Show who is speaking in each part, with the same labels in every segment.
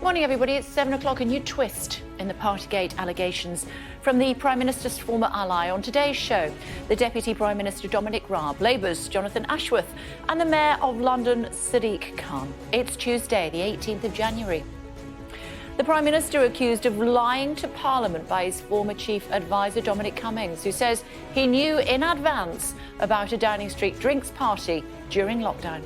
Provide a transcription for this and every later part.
Speaker 1: Morning, everybody. It's 7 o'clock. A new twist in the Partygate allegations from the Prime Minister's former ally. On today's show, the Deputy Prime Minister Dominic Raab, Labour's Jonathan Ashworth, and the Mayor of London, Sadiq Khan. It's Tuesday, the 18th of January. The Prime Minister accused of lying to Parliament by his former chief advisor, Dominic Cummings, who says he knew in advance about a Downing Street drinks party during lockdown.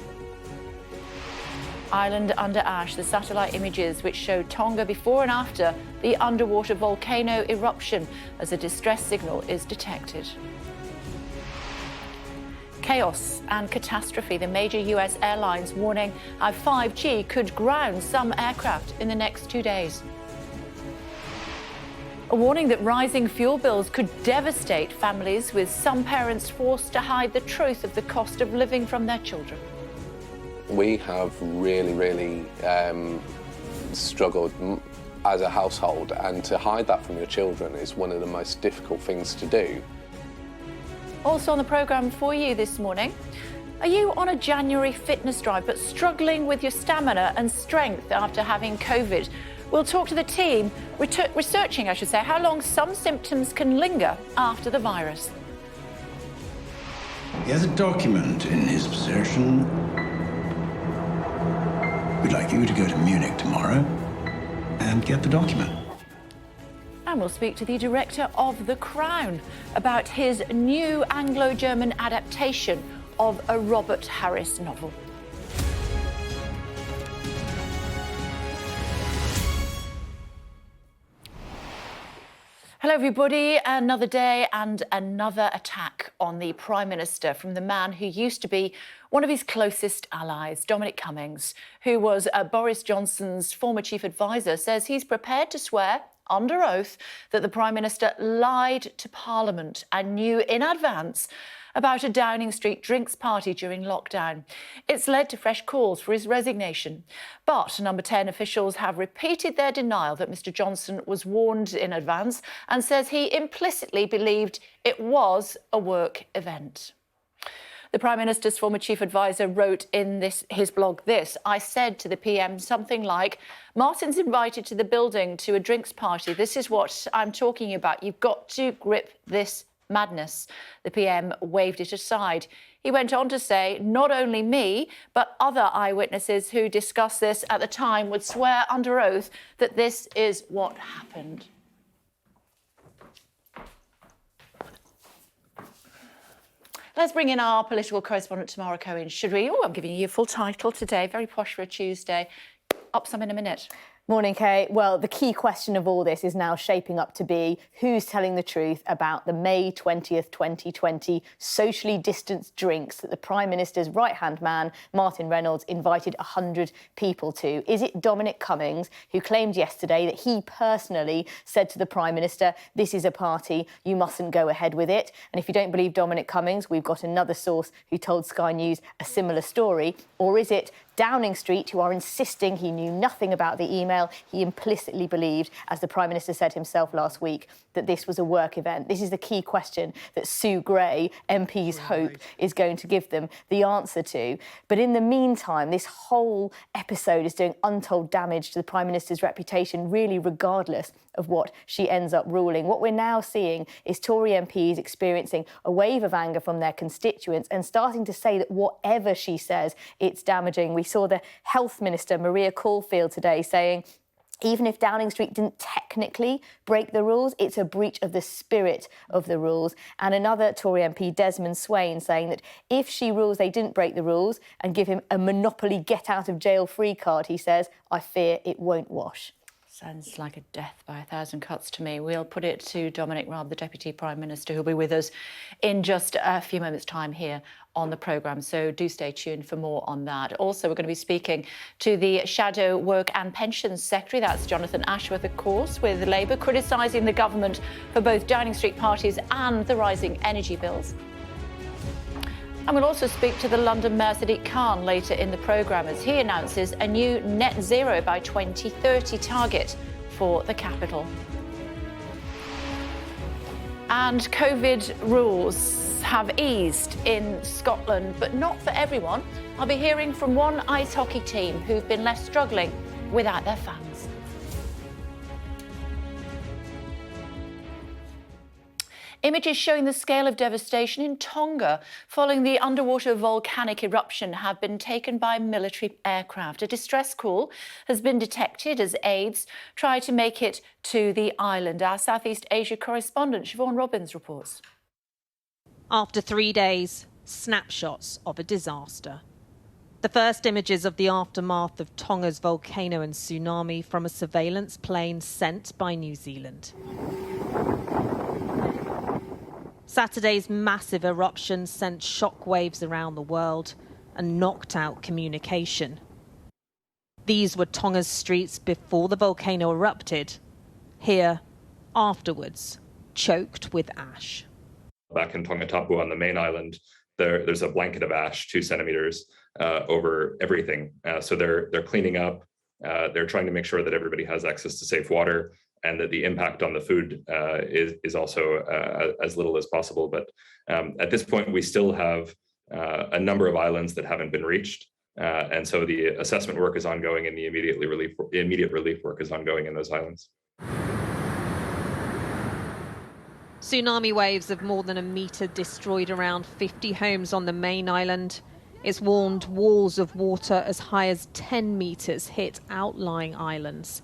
Speaker 1: Ireland under ash, the satellite images which show Tonga before and after the underwater volcano eruption as a distress signal is detected. Chaos and catastrophe. The major US airlines warning how 5G could ground some aircraft in the next 2 days. A warning that rising fuel bills could devastate families, with some parents forced to hide the truth of the cost of living from their children.
Speaker 2: We have really struggled as a household, and to hide that from your children is one of the most difficult things to do.
Speaker 1: Also on the programme for you this morning, are you on a January fitness drive but struggling with your stamina and strength after having COVID? We'll talk to the team researching, how long some symptoms can linger after the virus.
Speaker 3: He has a document in his possession. We'd like you to go to Munich tomorrow and get the document.
Speaker 1: And we'll speak to the director of The Crown about his new Anglo-German adaptation of a Robert Harris novel. Hello, everybody. Another day and another attack on the Prime Minister from the man who used to be one of his closest allies, Dominic Cummings, who was Boris Johnson's former chief advisor, says he's prepared to swear under oath that the Prime Minister lied to Parliament and knew in advance about a Downing Street drinks party during lockdown. It's led to fresh calls for his resignation. But Number 10 officials have repeated their denial that Mr Johnson was warned in advance and says he implicitly believed it was a work event. The Prime Minister's former chief advisor wrote in his blog this: I said to the PM something like, Martin's invited to the building to a drinks party. This is what I'm talking about. You've got to grip this madness. The PM waved it aside. He went on to say, not only me, but other eyewitnesses who discussed this at the time would swear under oath that this is what happened. Let's bring in our political correspondent, Tamara Cohen, should we? Oh, I'm giving you a full title today. Very posh for a Tuesday. Up some in a minute.
Speaker 4: Morning, Kate. Well, the key question of all this is now shaping up to be who's telling the truth about the May 20th, 2020 socially distanced drinks that the Prime Minister's right-hand man, Martin Reynolds, invited 100 people to. Is it Dominic Cummings, who claimed yesterday that he personally said to the Prime Minister, this is a party, you mustn't go ahead with it? And if you don't believe Dominic Cummings, we've got another source who told Sky News a similar story. Or is it Downing Street, who are insisting he knew nothing about the email? He implicitly believed, as the Prime Minister said himself last week, that this was a work event. This is the key question that Sue Gray, MP's hope, is going to give them the answer to. But in the meantime, this whole episode is doing untold damage to the Prime Minister's reputation, really regardless of what she ends up ruling. What we're now seeing is Tory MPs experiencing a wave of anger from their constituents and starting to say that whatever she says, it's damaging. We saw the Health Minister, Maria Caulfield, today saying, even if Downing Street didn't technically break the rules, it's a breach of the spirit of the rules. And another Tory MP, Desmond Swain, saying that if she rules they didn't break the rules and give him a monopoly get-out-of-jail-free card, he says, I fear it won't wash.
Speaker 1: Sounds like a death by a thousand cuts to me. We'll put it to Dominic Raab, the Deputy Prime Minister, who'll be with us in just a few moments' time here on the programme. So do stay tuned for more on that. Also, we're going to be speaking to the Shadow Work and Pensions Secretary. That's Jonathan Ashworth, of course, with Labour, criticising the government for both Downing Street parties and the rising energy bills. And we'll also speak to the London Mayor Sadiq Khan later in the programme as he announces a new net zero by 2030 target for the capital. And COVID rules have eased in Scotland, but not for everyone. I'll be hearing from one ice hockey team who've been left struggling without their fans. Images showing the scale of devastation in Tonga following the underwater volcanic eruption have been taken by military aircraft. A distress call has been detected as aides try to make it to the island. Our Southeast Asia correspondent Siobhan Robbins reports.
Speaker 5: After 3 days, snapshots of a disaster. The first images of the aftermath of Tonga's volcano and tsunami from a surveillance plane sent by New Zealand. Saturday's massive eruption sent shockwaves around the world and knocked out communication. These were Tonga's streets before the volcano erupted. Here, afterwards, choked with ash.
Speaker 6: Back in Tonga on the main island, there's a blanket of ash, 2 centimeters, over everything. So they're cleaning up. They're trying to make sure that everybody has access to safe water, and that the impact on the food is also as little as possible. But at this point, we still have a number of islands that haven't been reached. And so the assessment work is ongoing, and the immediate relief work is ongoing in those islands.
Speaker 5: Tsunami waves of more than a metre destroyed around 50 homes on the main island. It's warned walls of water as high as 10 metres hit outlying islands.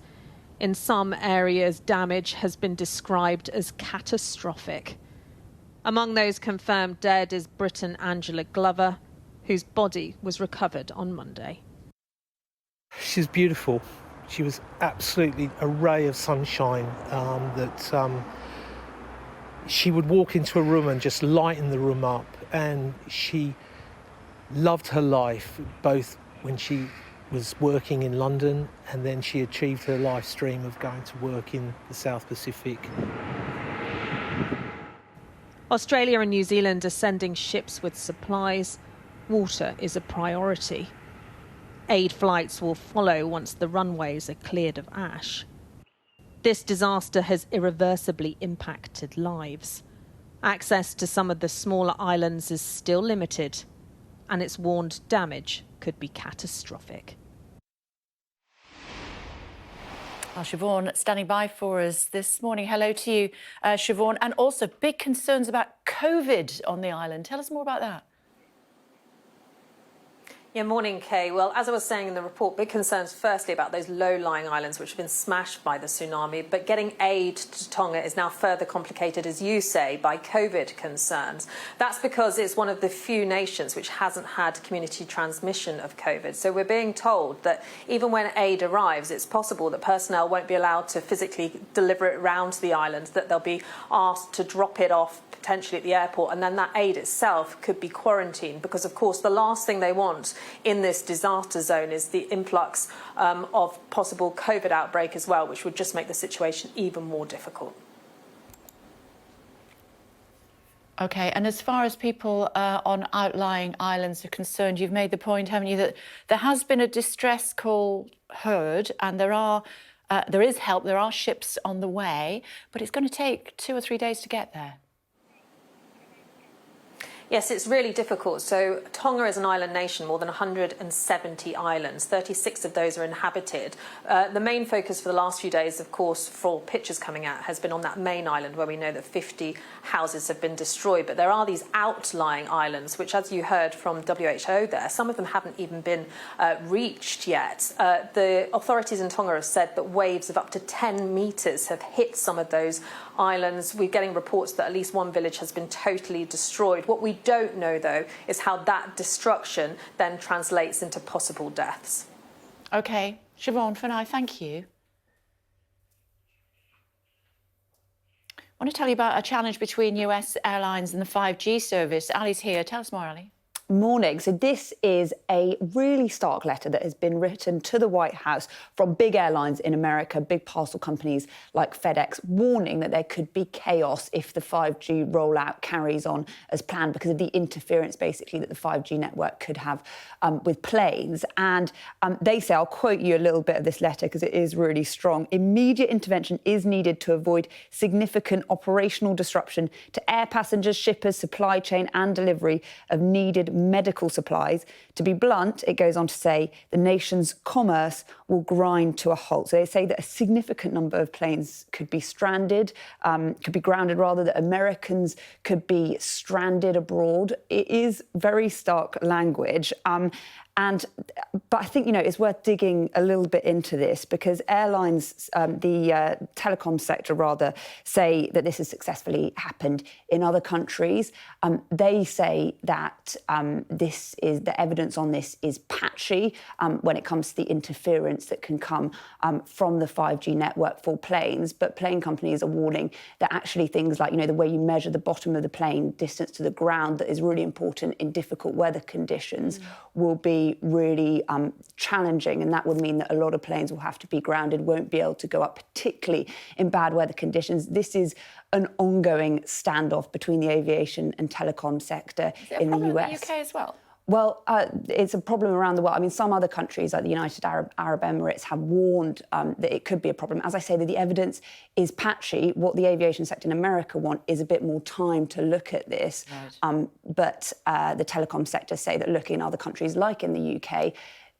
Speaker 5: In some areas, damage has been described as catastrophic. Among those confirmed dead is Briton Angela Glover, whose body was recovered on Monday.
Speaker 7: She's beautiful. She was absolutely a ray of sunshine she would walk into a room and just lighten the room up. And she loved her life, both when she was working in London, and then she achieved her life dream of going to work in the South Pacific.
Speaker 5: Australia and New Zealand are sending ships with supplies. Water is a priority. Aid flights will follow once the runways are cleared of ash. This disaster has irreversibly impacted lives. Access to some of the smaller islands is still limited, and it's warned damage could be catastrophic.
Speaker 1: Well, Siobhan standing by for us this morning. Hello to you, Siobhan. And also big concerns about COVID on the island. Tell us more about that.
Speaker 5: Yeah, morning, Kay. Well, as I was saying in the report, big concerns firstly about those low-lying islands which have been smashed by the tsunami, but getting aid to Tonga is now further complicated, as you say, by COVID concerns. That's because it's one of the few nations which hasn't had community transmission of COVID. So we're being told that even when aid arrives, it's possible that personnel won't be allowed to physically deliver it round to the island, that they'll be asked to drop it off potentially at the airport, and then that aid itself could be quarantined, because of course the last thing they want in this disaster zone is the influx of possible COVID outbreak as well, which would just make the situation even more difficult.
Speaker 1: OK, and as far as people on outlying islands are concerned, you've made the point, haven't you, that there has been a distress call heard, and there is help, there are ships on the way, but it's going to take 2 or 3 days to get there.
Speaker 5: Yes, it's really difficult. So Tonga is an island nation, more than 170 islands. 36 of those are inhabited. The main focus for the last few days, of course, for pictures coming out, has been on that main island where we know that 50 houses have been destroyed. But there are these outlying islands, which, as you heard from WHO there, some of them haven't even been reached yet. The authorities in Tonga have said that waves of up to 10 metres have hit some of those islands. We're getting reports that at least one village has been totally destroyed. What we don't know, though, is how that destruction then translates into possible deaths.
Speaker 1: OK, Siobhan, for now, thank you. I want to tell you about a challenge between US airlines and the 5G service. Ali's here. Tell us more, Ali.
Speaker 8: Morning. So this is a really stark letter that has been written to the White House from big airlines in America, big parcel companies like FedEx, warning that there could be chaos if the 5G rollout carries on as planned because of the interference, basically, that the 5G network could have with planes. And they say, I'll quote you a little bit of this letter because it is really strong. Immediate intervention is needed to avoid significant operational disruption to air passengers, shippers, supply chain and delivery of needed medical supplies. To be blunt, it goes on to say the nation's commerce will grind to a halt. So they say that a significant number of planes could be stranded, could be grounded rather, that Americans could be stranded abroad. It is very stark language. But I think, it's worth digging a little bit into this, because airlines, the telecom sector rather, say that this has successfully happened in other countries. They say that the evidence on this is patchy when it comes to the interference that can come from the 5G network for planes. But plane companies are warning that actually things like, the way you measure the bottom of the plane, distance to the ground, that is really important in difficult weather conditions, will be really challenging, and that would mean that a lot of planes will have to be grounded, won't be able to go up, particularly in bad weather conditions. This is an ongoing standoff between the aviation and telecom sector in the US.
Speaker 1: In the UK as well?
Speaker 8: Well, it's a problem around the world. I mean, some other countries, like the United Arab Emirates, have warned that it could be a problem. As I say, that the evidence is patchy. What the aviation sector in America want is a bit more time to look at this. Right. But the telecom sector say that, look, in other countries, like in the UK,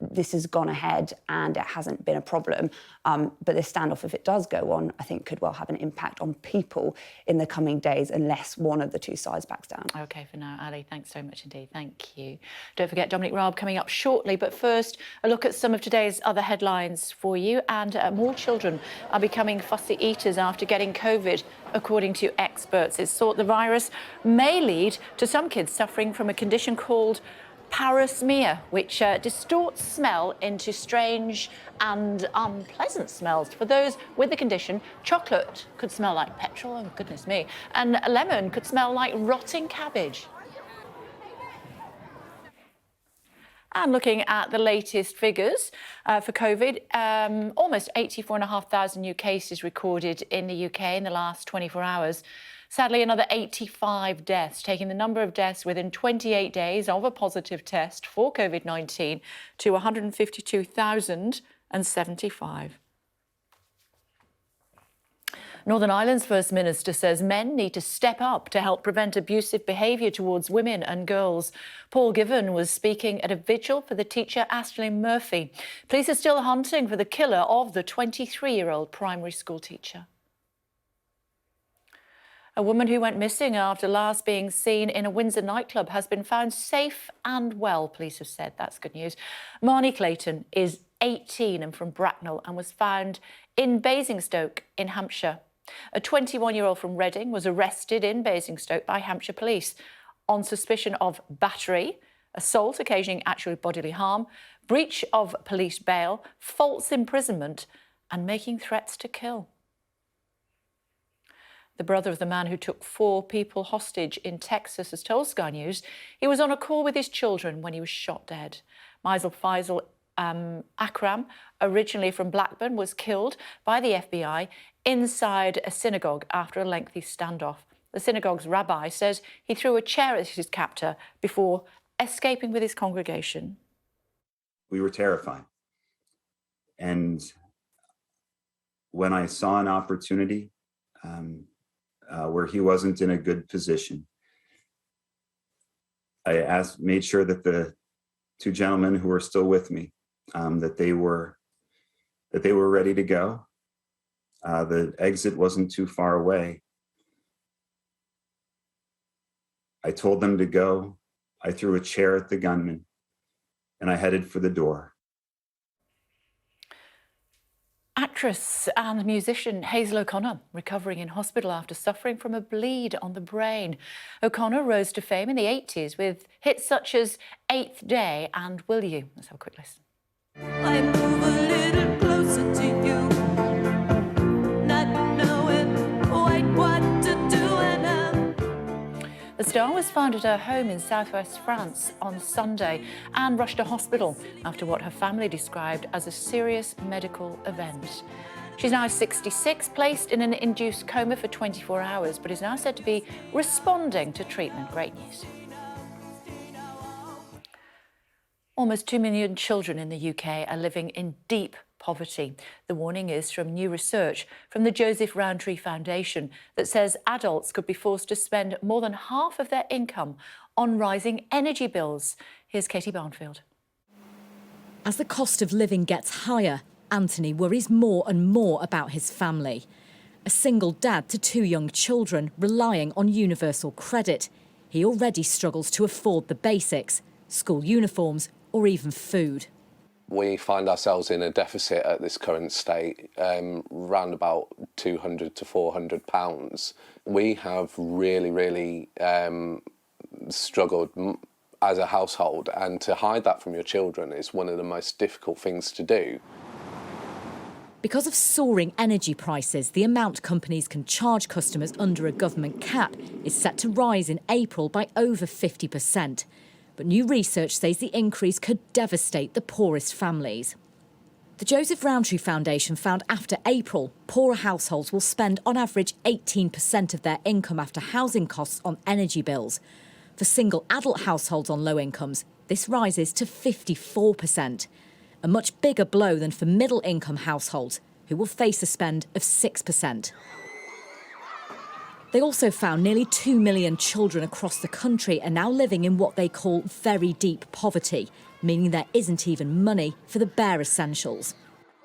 Speaker 8: this has gone ahead and it hasn't been a problem. But this standoff, if it does go on, I think could well have an impact on people in the coming days unless one of the two sides backs down. OK,
Speaker 1: for now, Ali, thanks so much indeed. Thank you. Don't forget Dominic Raab coming up shortly. But first, a look at some of today's other headlines for you. And more children are becoming fussy eaters after getting COVID, according to experts. It's thought the virus may lead to some kids suffering from a condition called parosmia, which distorts smell into strange and unpleasant smells. For those with the condition, chocolate could smell like petrol, oh goodness me, and a lemon could smell like rotting cabbage. And looking at the latest figures for COVID, almost 84,500 new cases recorded in the UK in the last 24 hours. Sadly, another 85 deaths, taking the number of deaths within 28 days of a positive test for COVID-19 to 152,075. Northern Ireland's First Minister says men need to step up to help prevent abusive behaviour towards women and girls. Paul Given was speaking at a vigil for the teacher Aisling Murphy. Police are still hunting for the killer of the 23-year-old primary school teacher. A woman who went missing after last being seen in a Windsor nightclub has been found safe and well, police have said. That's good news. Marnie Clayton is 18 and from Bracknell and was found in Basingstoke in Hampshire. A 21-year-old from Reading was arrested in Basingstoke by Hampshire police on suspicion of battery, assault occasioning actual bodily harm, breach of police bail, false imprisonment and making threats to kill. The brother of the man who took 4 people hostage in Texas has told Sky News he was on a call with his children when he was shot dead. Meisel Faisal Akram, originally from Blackburn, was killed by the FBI inside a synagogue after a lengthy standoff. The synagogue's rabbi says he threw a chair at his captor before escaping with his congregation.
Speaker 9: We were terrified. And when I saw an opportunity where he wasn't in a good position, I made sure that the 2 gentlemen who were still with me, that they were ready to go. The exit wasn't too far away. I told them to go. I threw a chair at the gunman and I headed for the door.
Speaker 1: Actress and musician Hazel O'Connor recovering in hospital after suffering from a bleed on the brain. O'Connor rose to fame in the 80s with hits such as 8th Day and Will You. Let's have a quick listen. I move a little closer to you, not knowing quite what to do and The star was found at her home in southwest France on Sunday and rushed to hospital after what her family described as a serious medical event. She's now 66, placed in an induced coma for 24 hours, but is now said to be responding to treatment. Great news. Almost 2 million children in the UK are living in deep poverty. The warning is from new research from the Joseph Rowntree Foundation that says adults could be forced to spend more than half of their income on rising energy bills. Here's Katie Barnfield.
Speaker 10: As the cost of living gets higher, Anthony worries more and more about his family. A single dad to 2 young children relying on universal credit. He already struggles to afford the basics, school uniforms or even food.
Speaker 2: We find ourselves in a deficit at this current state, round about £200 to £400. We have really struggled as a household, and to hide that from your children is one of the most difficult things to do.
Speaker 10: Because of soaring energy prices, the amount companies can charge customers under a government cap is set to rise in April by over 50%. But new research says the increase could devastate the poorest families. The Joseph Rowntree Foundation found after April, poorer households will spend on average 18% of their income after housing costs on energy bills. For single adult households on low incomes, this rises to 54%. A much bigger blow than for middle-income households, who will face a spend of 6%. They also found nearly 2 million children across the country are now living in what they call very deep poverty, meaning there isn't even money for the bare essentials.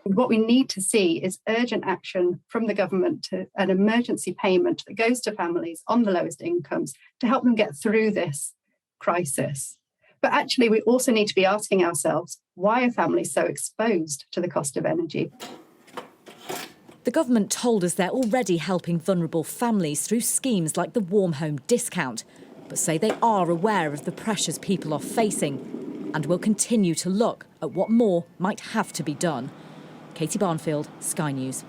Speaker 11: What we need to see is urgent action from the government to an emergency payment that goes to families on the lowest incomes to help them get through this crisis. But actually, we also need to be asking ourselves, why are families so exposed to the cost of energy?
Speaker 10: The government told us they're already helping vulnerable families through schemes like the Warm Home Discount, but say they are aware of the pressures people are facing and will continue to look at what more might have to be done. Katie Barnfield, Sky News.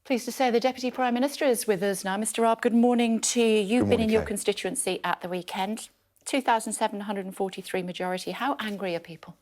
Speaker 1: Pleased to say the Deputy Prime Minister is with us now. Mr Raab, good morning to you. You've been in your constituency at the weekend. 2,743 majority. How angry are people?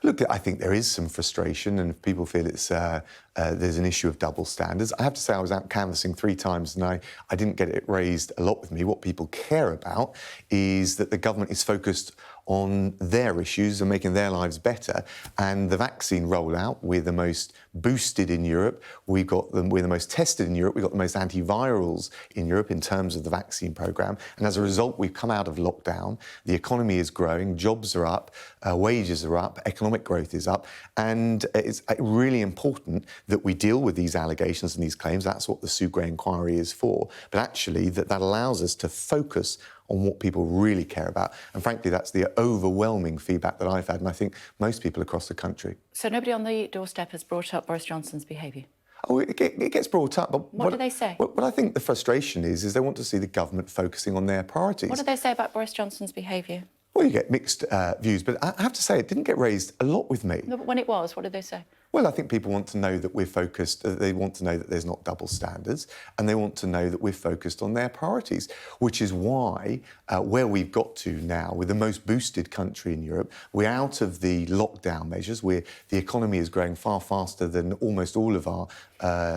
Speaker 12: Look, I think there is some frustration and people feel it's there's an issue of double standards. I have to say I was out canvassing 3 times and I didn't get it raised a lot with me. What people care about is that the government is focused on their issues and making their lives better. And the vaccine rollout, we're the most boosted in Europe. We're the most tested in Europe. We've got the most antivirals in Europe in terms of the vaccine programme. And as a result, we've come out of lockdown. The economy is growing, jobs are up, wages are up, economic growth is up. And it's really important that we deal with these allegations and these claims. That's what the Sue Gray inquiry is for. But actually, that allows us to focus on what people really care about. And frankly, that's the overwhelming feedback that I've had, and I think most people across the country.
Speaker 1: So nobody on the doorstep has brought up Boris Johnson's behaviour?
Speaker 12: Oh, it gets brought up, but
Speaker 1: what do they say?
Speaker 12: What I think the frustration is they want to see the government focusing on their priorities.
Speaker 1: What do they say about Boris Johnson's behaviour?
Speaker 12: Well, you get mixed views, but I have to say it didn't get raised a lot with me.
Speaker 1: No, but when it was, what did they say?
Speaker 12: Well, I think people want to know that we're focused, they want to know that there's not double standards, and they want to know that we're focused on their priorities, which is why, where we've got to now, we're the most boosted country in Europe, we're out of the lockdown measures, the economy is growing far faster than almost all of our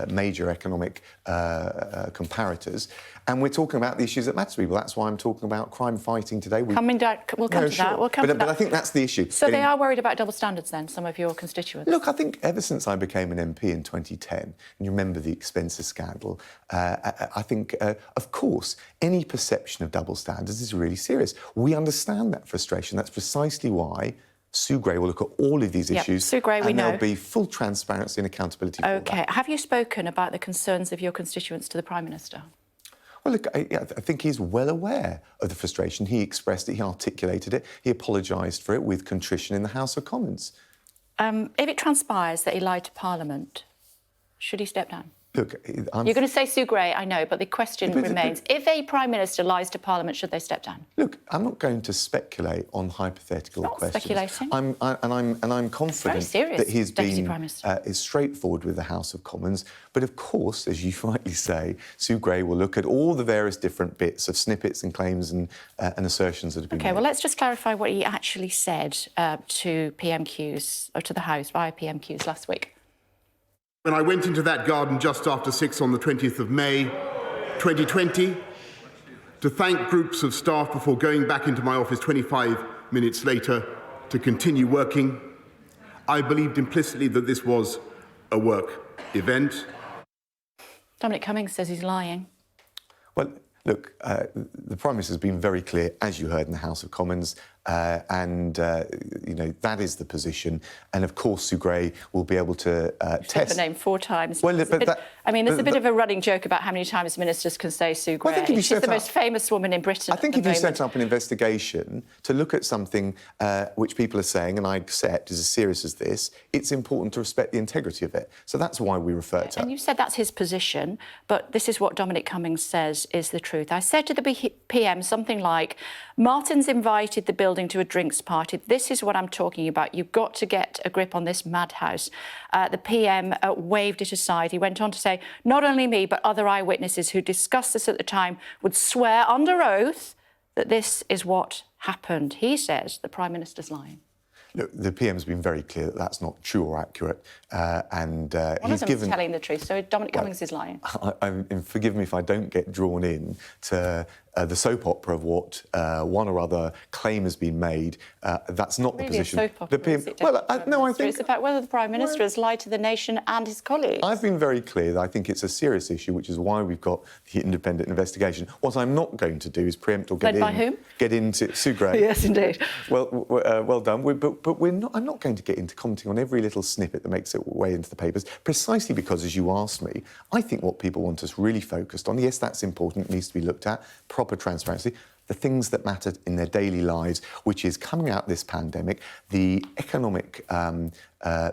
Speaker 12: major economic comparators, and we're talking about the issues that matter to people. That's why I'm talking about crime fighting today.
Speaker 1: We'll come to that. We'll come to that.
Speaker 12: But I think that's the issue.
Speaker 1: So they are worried about double standards then, some of your constituents?
Speaker 12: Look, I think ever since I became an MP in 2010, and you remember the expenses scandal, I think, of course, any perception of double standards is really serious. We understand that frustration. That's precisely why Sue Gray will look at all of these issues.
Speaker 1: Sue Gray, we know.
Speaker 12: And there'll be full transparency and accountability for that.
Speaker 1: OK. Have you spoken about the concerns of your constituents to the Prime Minister?
Speaker 12: Well, look, I think he's well aware of the frustration. He expressed it, he articulated it, he apologised for it with contrition in the House of Commons.
Speaker 1: If it transpires that he lied to Parliament, should he step down?
Speaker 12: Look,
Speaker 1: you're going to say Sue Gray, I know, but the question remains: if a Prime Minister lies to Parliament, should they step down?
Speaker 12: Look, I'm not going to speculate on hypothetical questions.
Speaker 1: Speculating.
Speaker 12: I'm confident that he's been is straightforward with the House of Commons. But of course, as you rightly say, Sue Gray will look at all the various different bits of snippets and claims and assertions that have been made.
Speaker 1: OK, well, let's just clarify what he actually said to PMQs, or to the House via PMQs last week.
Speaker 13: When I went into that garden just after 6 on the 20th of May, 2020, to thank groups of staff before going back into my office 25 minutes later to continue working, I believed implicitly that this was a work event.
Speaker 1: Dominic Cummings says he's lying.
Speaker 12: Well, Look, the Prime Minister has been very clear, as you heard in the House of Commons, and that is the position. And of course, Sue Gray will be able to test.
Speaker 1: Her name 4 times.
Speaker 12: Well,
Speaker 1: there's a bit of a running joke about how many times ministers can say Sue Gray. She's the most famous woman in Britain.
Speaker 12: I think if you set up an investigation to look at something which people are saying, and I accept is as serious as this, it's important to respect the integrity of it. So that's why we refer to it.
Speaker 1: And you said that's his position, but this is what Dominic Cummings says is the truth. I said to the PM something like, Martin's invited the building to a drinks party. This is what I'm talking about. You've got to get a grip on this madhouse. The PM waved it aside. He went on to say, not only me, but other eyewitnesses who discussed this at the time would swear under oath that this is what happened. He says the Prime Minister's lying.
Speaker 12: Look, the PM's been very clear that that's not true or accurate, and
Speaker 1: One of them is telling the truth, so Dominic Cummings is lying.
Speaker 12: Forgive me if I don't get drawn in to the soap opera of what one or other claim has been made. That's not
Speaker 1: really
Speaker 12: the position.
Speaker 1: A soap opera,
Speaker 12: the PM, I think
Speaker 1: it's about whether the Prime Minister has lied to the nation and his colleagues.
Speaker 12: I've been very clear that I think it's a serious issue, which is why we've got the independent investigation. What I'm not going to do is preempt or get into Sue Gray.
Speaker 1: Yes, indeed.
Speaker 12: Well done. But we're not. I'm not going to get into commenting on every little snippet that makes its way into the papers, precisely because, as you asked me, I think what people want us really focused on. Yes, that's important. It needs to be looked at. Proper transparency. The things that mattered in their daily lives, which is coming out this pandemic, the economic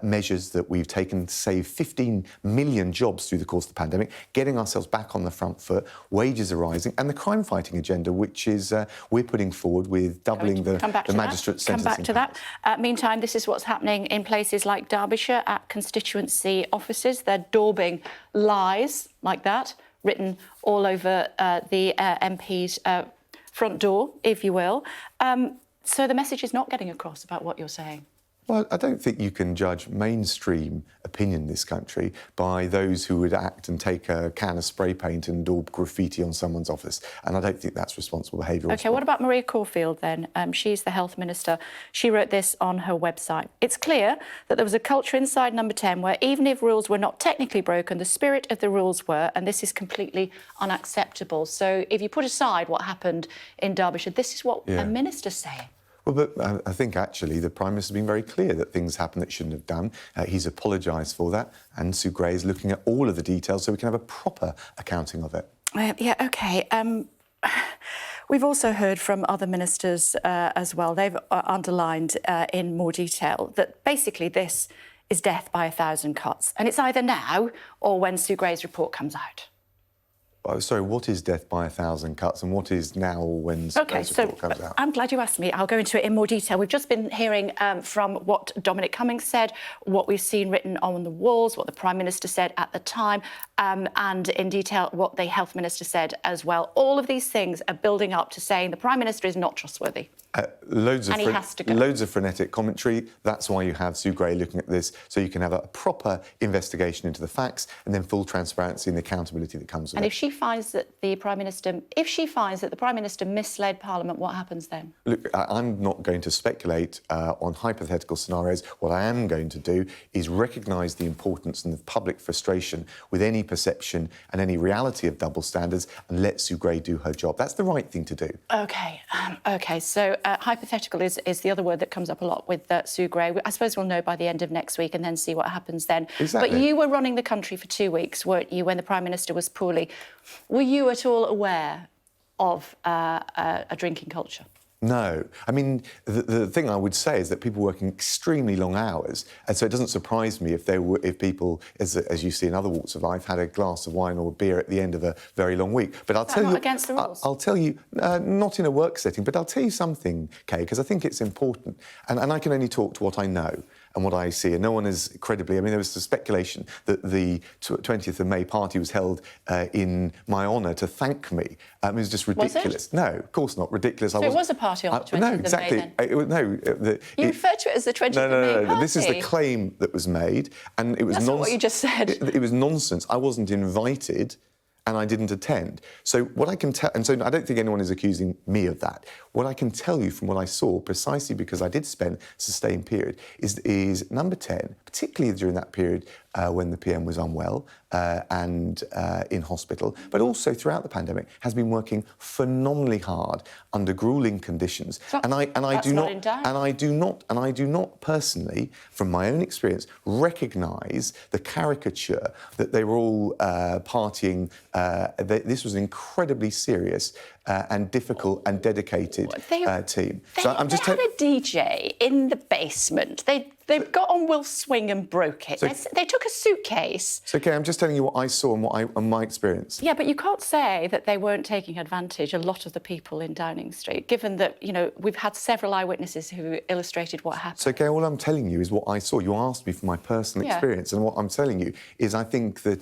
Speaker 12: measures that we've taken to save 15 million jobs through the course of the pandemic, getting ourselves back on the front foot, wages are rising, and the crime-fighting agenda, which is we're putting forward with doubling the magistrate sentencing.
Speaker 1: Come back to that. Meantime, this is what's happening in places like Derbyshire at constituency offices. They're daubing lies like that, written all over the MP's front door, if you will. So the message is not getting across about what you're saying.
Speaker 12: Well, I don't think you can judge mainstream opinion in this country by those who would act and take a can of spray paint and daub graffiti on someone's office. And I don't think that's responsible behaviour.
Speaker 1: OK, what about Maria Caulfield then? She's the health minister. She wrote this on her website. It's clear that there was a culture inside Number 10 where even if rules were not technically broken, the spirit of the rules were, and this is completely unacceptable. So if you put aside what happened in Derbyshire, this is what a minister's saying.
Speaker 12: Well, but I think actually the Prime Minister's been very clear that things happened that shouldn't have done. He's apologised for that, and Sue Gray is looking at all of the details so we can have a proper accounting of it.
Speaker 1: Yeah, OK. We've also heard from other ministers as well. They've underlined in more detail that basically this is death by 1,000 cuts, and it's either now or when Sue Gray's report comes out.
Speaker 12: Oh, sorry, what is death by 1,000 cuts and what is now when the report comes out?
Speaker 1: I'm glad you asked me. I'll go into it in more detail. We've just been hearing from what Dominic Cummings said, what we've seen written on the walls, what the Prime Minister said at the time, and in detail what the Health Minister said as well. All of these things are building up to saying the Prime Minister is not trustworthy.
Speaker 12: Loads
Speaker 1: and he has to go.
Speaker 12: Loads of frenetic commentary. That's why you have Sue Gray looking at this, so you can have a proper investigation into the facts and then full transparency and the accountability that comes with it.
Speaker 1: And if she finds that the Prime Minister, misled Parliament, what happens then?
Speaker 12: Look, I'm not going to speculate on hypothetical scenarios. What I am going to do is recognise the importance and the public frustration with any perception and any reality of double standards and let Sue Gray do her job. That's the right thing to do.
Speaker 1: OK. OK, so hypothetical is the other word that comes up a lot with Sue Gray. I suppose we'll know by the end of next week and then see what happens then.
Speaker 12: Exactly.
Speaker 1: But you were running the country for 2 weeks, weren't you, when the Prime Minister was poorly? Were you at all aware of a drinking culture?
Speaker 12: No. I mean, the thing I would say is that people working extremely long hours, and so it doesn't surprise me if people, as you see in other walks of life, had a glass of wine or beer at the end of a very long week. But I'll tell you,
Speaker 1: against the rules?
Speaker 12: I'll tell you, not in a work setting, but I'll tell you something, Kay, because I think it's important, and I can only talk to what I know and what I see, and no one is credibly. I mean, there was the speculation that the 20th of May party was held in my honour to thank me. It was just ridiculous.
Speaker 1: Was it?
Speaker 12: No, of course not. Ridiculous.
Speaker 1: So it was a party on the 20th of May,
Speaker 12: No, exactly.
Speaker 1: You referred to it as the 20th of May party.
Speaker 12: This is the claim that was made, and it was
Speaker 1: That's not what you just said.
Speaker 12: It was nonsense. I wasn't invited, and I didn't attend. So what I can tell, and so I don't think anyone is accusing me of that. What I can tell you from what I saw, precisely because I did spend a sustained period, is Number 10, particularly during that period when the PM was unwell and in hospital, but also throughout the pandemic, has been working phenomenally hard under grueling conditions. And I do not personally, from my own experience, recognise the caricature that they were all partying. This was an incredibly serious and difficult and dedicated team.
Speaker 14: They had a DJ in the basement. They got on Will Swing and broke it. They took a suitcase.
Speaker 12: So, okay, I'm just telling you what I saw and my experience.
Speaker 14: Yeah, but you can't say that they weren't taking advantage, a lot of the people in Downing Street, given that, you know, we've had several eyewitnesses who illustrated what happened.
Speaker 12: So, okay, all I'm telling you is what I saw. You asked me for my personal experience, and what I'm telling you is I think that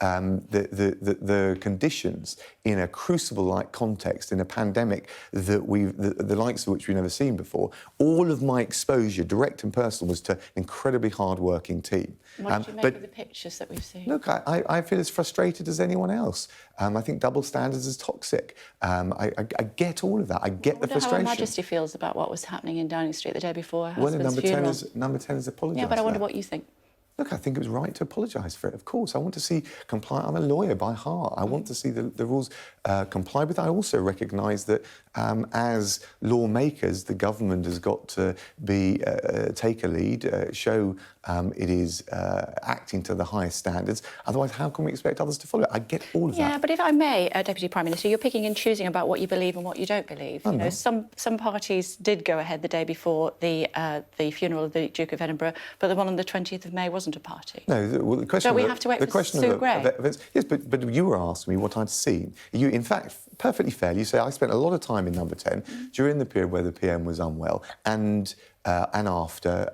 Speaker 12: the conditions in a crucible-like context, in a pandemic that the likes of which we've never seen before, all of my exposure, direct and personal, was to an incredibly hard-working team.
Speaker 14: What did you make of the pictures that we've seen?
Speaker 12: Look, I feel as frustrated as anyone else. I think double standards is toxic. I get all of that. I get the frustration.
Speaker 14: How Her Majesty feels about what was happening in Downing Street the day before her
Speaker 12: well,
Speaker 14: husband's funeral.
Speaker 12: number 10 has apologised.
Speaker 14: Yeah, but I wonder what you think.
Speaker 12: Look, I think it was right to apologise for it, of course. I want to see compliance. I'm a lawyer by heart. I want to see the rules complied with. I also recognise that as lawmakers, the government has got to take a lead, show it is acting to the highest standards. Otherwise, how can we expect others to follow it? I get all of that.
Speaker 14: Yeah, but if I may, Deputy Prime Minister, you're picking and choosing about what you believe and what you don't believe. You know, some parties did go ahead the day before the funeral of the Duke of Edinburgh, but the one on the 20th of May wasn't a party.
Speaker 12: No, the question.
Speaker 14: So we have to wait for Sue Gray.
Speaker 12: Yes, but you were asking me what I'd seen. You, in fact, perfectly fair. You say I spent a lot of time in Number 10 during the period where the PM was unwell and after,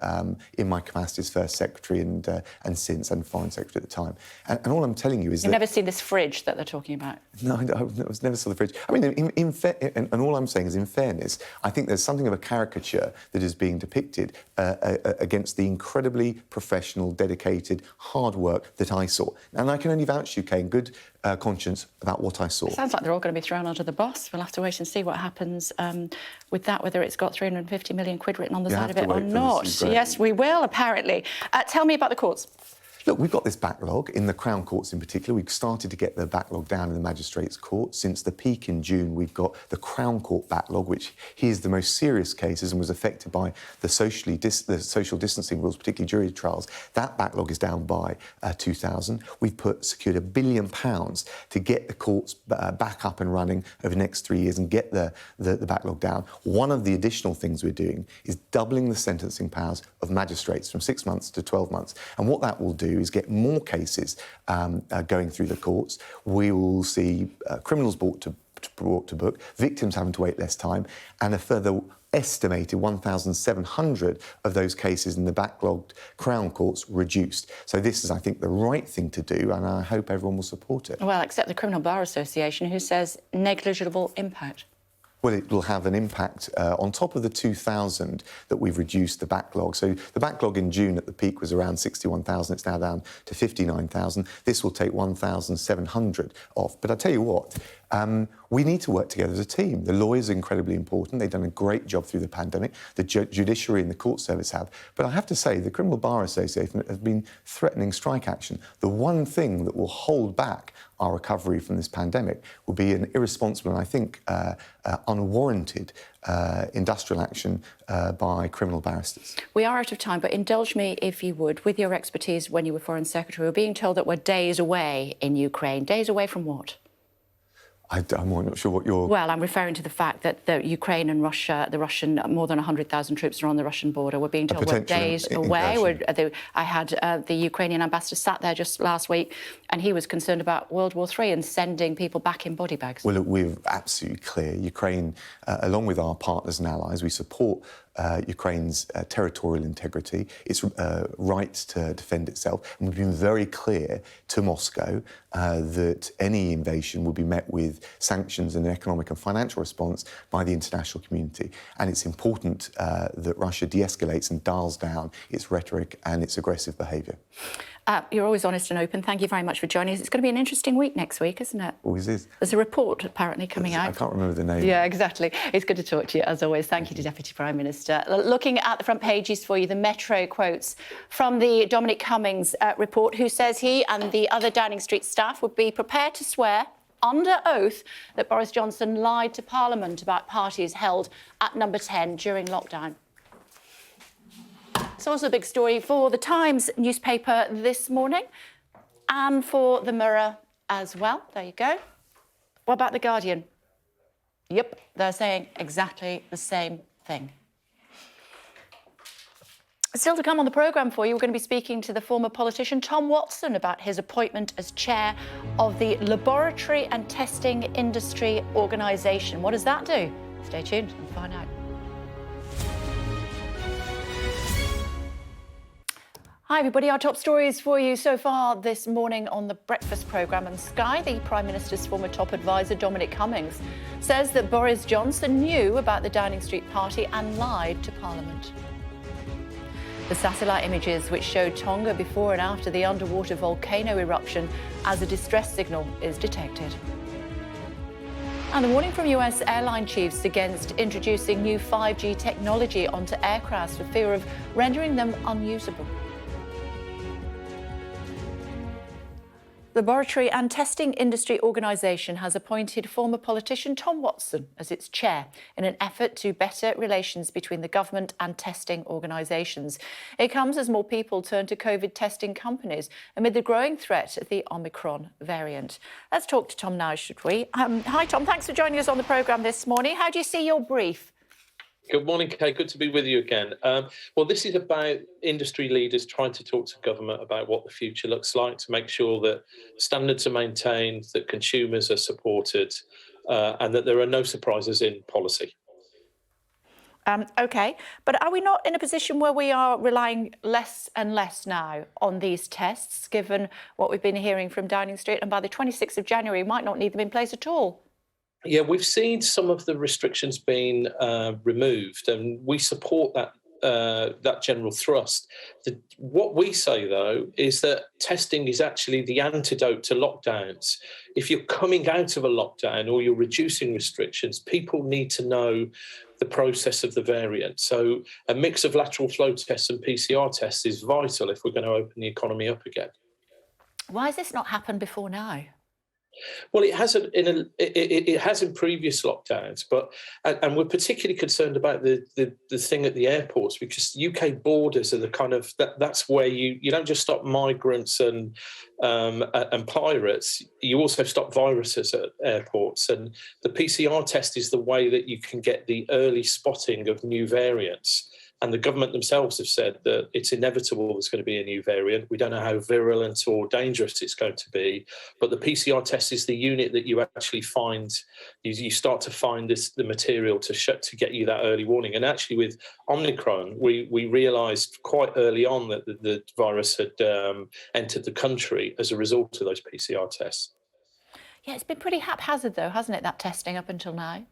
Speaker 12: in my capacity as First Secretary and since, and Foreign Secretary at the time. And all I'm telling you is
Speaker 14: You've never seen this fridge that they're talking about?
Speaker 12: No, I never saw the fridge. I mean, and all I'm saying is, in fairness, I think there's something of a caricature that is being depicted against the incredibly professional, dedicated, hard work that I saw. And I can only vouch, UK, in good conscience about what I saw.
Speaker 14: It sounds like they're all going to be thrown under the bus. We'll have to wait and see what happens with that, whether it's got 350 million quid written on the side of it or not. Yes, we will, apparently. Tell me about the courts.
Speaker 12: Look, we've got this backlog in the Crown Courts in particular. We've started to get the backlog down in the Magistrates' Court. Since the peak in June, we've got the Crown Court backlog, which hears the most serious cases and was affected by the social distancing rules, particularly jury trials. That backlog is down by 2,000. We've secured £1 billion to get the courts back up and running over the next 3 years and get the backlog down. One of the additional things we're doing is doubling the sentencing powers of magistrates from 6 months to 12 months. And what that will do is get more cases going through the courts. We will see criminals brought to book, victims having to wait less time, and a further estimated 1,700 of those cases in the backlogged Crown Courts reduced. So this is, I think, the right thing to do, and I hope everyone will support it.
Speaker 14: Well, except the Criminal Bar Association, who says negligible impact.
Speaker 12: Well, it will have an impact on top of the 2,000 that we've reduced the backlog. So the backlog in June at the peak was around 61,000. It's now down to 59,000. This will take 1,700 off. But I tell you what, we need to work together as a team. The lawyers are incredibly important. They've done a great job through the pandemic. The judiciary and the court service have. But I have to say, the Criminal Bar Association has been threatening strike action. The one thing that will hold back our recovery from this pandemic will be an irresponsible and, I think, unwarranted industrial action by criminal barristers.
Speaker 14: We are out of time, but indulge me, if you would, with your expertise when you were Foreign Secretary. We're being told that we're days away in Ukraine. Days away from what?
Speaker 12: I'm not sure what you're...
Speaker 14: Well, I'm referring to the fact that the Ukraine and Russia, more than 100,000 troops are on the Russian border. We're being told we're days away. I had the Ukrainian ambassador sat there just last week, and he was concerned about World War III and sending people back in body bags.
Speaker 12: Well, look, we're absolutely clear. Ukraine, along with our partners and allies, we support Ukraine's territorial integrity, its right to defend itself. And we've been very clear to Moscow that any invasion will be met with sanctions and an economic and financial response by the international community. And it's important that Russia de-escalates and dials down its rhetoric and its aggressive behaviour.
Speaker 14: You're always honest and open. Thank you very much for joining us. It's going to be an interesting week next week, isn't it?
Speaker 12: Always is.
Speaker 14: There's a report apparently coming out.
Speaker 12: I can't remember the name.
Speaker 14: Yeah, exactly. It's good to talk to you, as always. Thank you to Deputy Prime Minister. Looking at the front pages for you, the Metro quotes from the Dominic Cummings report, who says he and the other Downing Street staff would be prepared to swear under oath that Boris Johnson lied to Parliament about parties held at Number 10 during lockdown. It's also a big story for the Times newspaper this morning and for the Mirror as well. There you go. What about the Guardian? Yep, they're saying exactly the same thing. Still to come on the programme for you, we're going to be speaking to the former politician Tom Watson about his appointment as chair of the Laboratory and Testing Industry Organisation. What does that do? Stay tuned and find out. Hi everybody, our top stories for you so far this morning on the breakfast programme. And Sky, the Prime Minister's former top advisor Dominic Cummings, says that Boris Johnson knew about the Downing Street party and lied to Parliament. The satellite images which showed Tonga before and after the underwater volcano eruption as a distress signal is detected. And a warning from US airline chiefs against introducing new 5G technology onto aircraft for fear of rendering them unusable. The Laboratory and Testing Industry Organisation has appointed former politician Tom Watson as its chair in an effort to better relations between the government and testing organisations. It comes as more people turn to COVID testing companies amid the growing threat of the Omicron variant. Let's talk to Tom now, should we? Hi, Tom. Thanks for joining us on the programme this morning. How do you see your brief?
Speaker 15: Good morning, Kay. Good to be with you again. Well, this is about industry leaders trying to talk to government about what the future looks like to make sure that standards are maintained, that consumers are supported, and that there are no surprises in policy.
Speaker 14: OK, but are we not in a position where we are relying less and less now on these tests, given what we've been hearing from Downing Street, and by the 26th of January, we might not need them in place at all?
Speaker 15: Yeah, we've seen some of the restrictions being removed, and we support that general thrust. What we say, though, is that testing is actually the antidote to lockdowns. If you're coming out of a lockdown or you're reducing restrictions, people need to know the process of the variant. So a mix of lateral flow tests and PCR tests is vital if we're going to open the economy up again.
Speaker 14: Why has this not happened before now?
Speaker 15: Well, it hasn't it has in previous lockdowns, but and we're particularly concerned about the thing at the airports, because UK borders are the kind of that's where you don't just stop migrants and pirates, you also stop viruses at airports, and the PCR test is the way that you can get the early spotting of new variants. And the government themselves have said that it's inevitable there's going to be a new variant. We don't know how virulent or dangerous it's going to be, but the PCR test is the unit that you actually find. You start to find the material to get you that early warning. And actually, with Omicron, we realised quite early on that the virus had entered the country as a result of those PCR tests.
Speaker 14: Yeah, it's been pretty haphazard, though, hasn't it? That testing up until now.